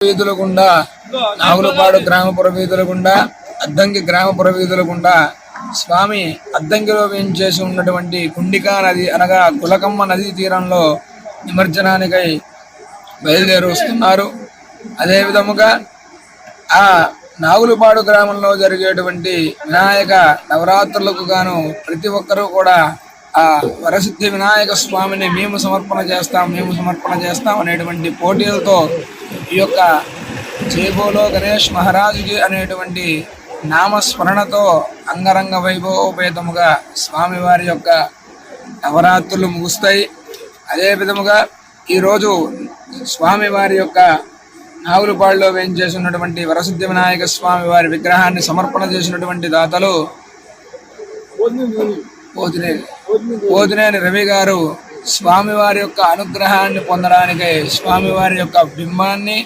వీధుల గుండా, నాగులపాడు గ్రామపుర వీధుల గుండా, అద్దంకి గ్రామపుర వీధుల గుండా స్వామి అద్దంకిలో వేయించేసి ఉన్నటువంటి కుండికా నది అనగా గులకమ్మ నదీ తీరంలో నిమజ్జనానికై బయలుదేరి వస్తున్నారు. అదే విధముగా ఆ నాగులపాడు గ్రామంలో జరిగేటువంటి వినాయక నవరాత్రులకు గాను ప్రతి ఒక్కరూ కూడా ఆ వరసిద్ధి వినాయక స్వామిని మేము సమర్పణ చేస్తాం అనేటువంటి పోటీలతో ఈ యొక్క జైబోలో గణేష్ మహారాజుకి అనేటువంటి నామస్మరణతో అంగరంగ వైభవోపేతముగా స్వామివారి యొక్క నవరాత్రులు ముగుస్తాయి. అదే విధముగా ఈరోజు స్వామివారి యొక్క నాగులపాడులో వేయించేసి ఉన్నటువంటి వరసిద్ధి వినాయక స్వామి వారి విగ్రహాన్ని సమర్పణ చేసినటువంటి దాతలు పోతినేని రవి గారు స్వామివారి యొక్క అనుగ్రహాన్ని పొందడానికై స్వామివారి యొక్క బింబాన్ని